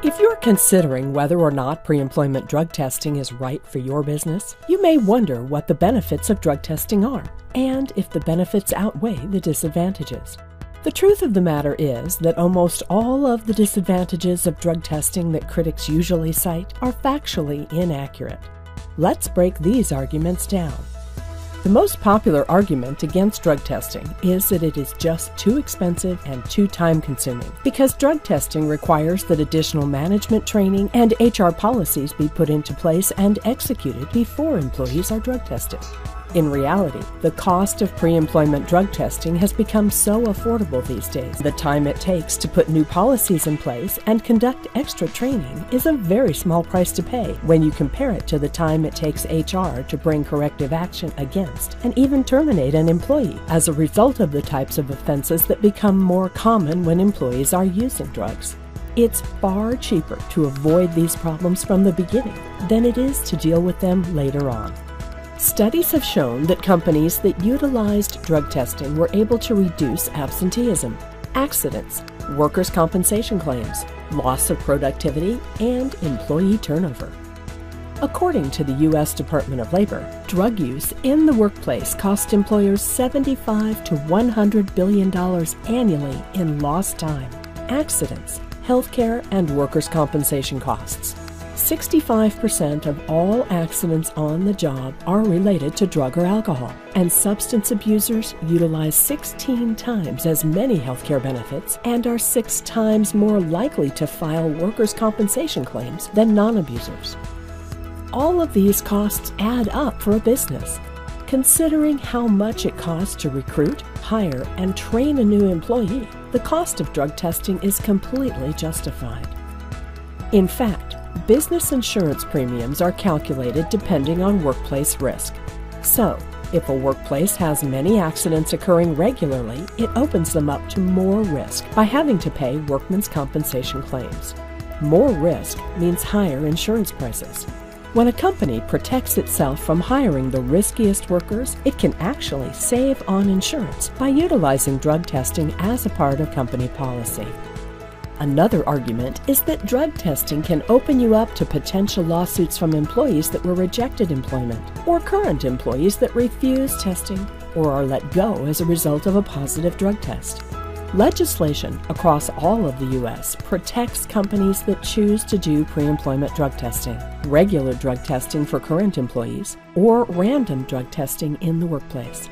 If you're considering whether or not pre-employment drug testing is right for your business, you may wonder what the benefits of drug testing are, and if the benefits outweigh the disadvantages. The truth of the matter is that almost all of the disadvantages of drug testing that critics usually cite are factually inaccurate. Let's break these arguments down. The most popular argument against drug testing is that it is just too expensive and too time-consuming because drug testing requires that additional management training and HR policies be put into place and executed before employees are drug tested. In reality, the cost of pre-employment drug testing has become so affordable these days. The time it takes to put new policies in place and conduct extra training is a very small price to pay when you compare it to the time it takes HR to bring corrective action against and even terminate an employee as a result of the types of offenses that become more common when employees are using drugs. It's far cheaper to avoid these problems from the beginning than it is to deal with them later on. Studies have shown that companies that utilized drug testing were able to reduce absenteeism, accidents, workers' compensation claims, loss of productivity, and employee turnover. According to the U.S. Department of Labor, drug use in the workplace cost employers $75 to $100 billion annually in lost time, accidents, healthcare, and workers' compensation costs. 65% of all accidents on the job are related to drug or alcohol, and substance abusers utilize 16 times as many healthcare benefits and are 6 times more likely to file workers' compensation claims than non-abusers. All of these costs add up for a business. Considering how much it costs to recruit, hire, and train a new employee, the cost of drug testing is completely justified. In fact, business insurance premiums are calculated depending on workplace risk. So, if a workplace has many accidents occurring regularly, it opens them up to more risk by having to pay workmen's compensation claims. More risk means higher insurance prices. When a company protects itself from hiring the riskiest workers, it can actually save on insurance by utilizing drug testing as a part of company policy. Another argument is that drug testing can open you up to potential lawsuits from employees that were rejected employment, or current employees that refuse testing or are let go as a result of a positive drug test. Legislation across all of the U.S. protects companies that choose to do pre-employment drug testing, regular drug testing for current employees, or random drug testing in the workplace.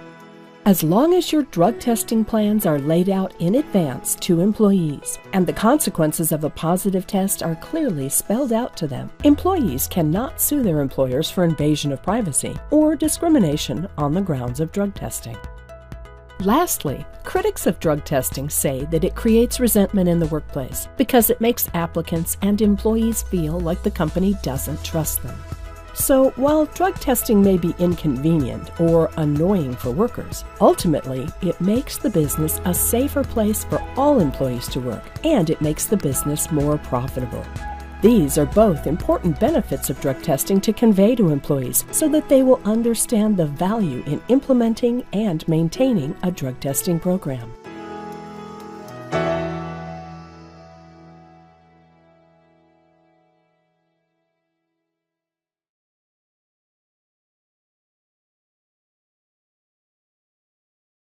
As long as your drug testing plans are laid out in advance to employees and the consequences of a positive test are clearly spelled out to them, employees cannot sue their employers for invasion of privacy or discrimination on the grounds of drug testing. Lastly, critics of drug testing say that it creates resentment in the workplace because it makes applicants and employees feel like the company doesn't trust them. So, while drug testing may be inconvenient or annoying for workers, ultimately it makes the business a safer place for all employees to work, and it makes the business more profitable. These are both important benefits of drug testing to convey to employees so that they will understand the value in implementing and maintaining a drug testing program.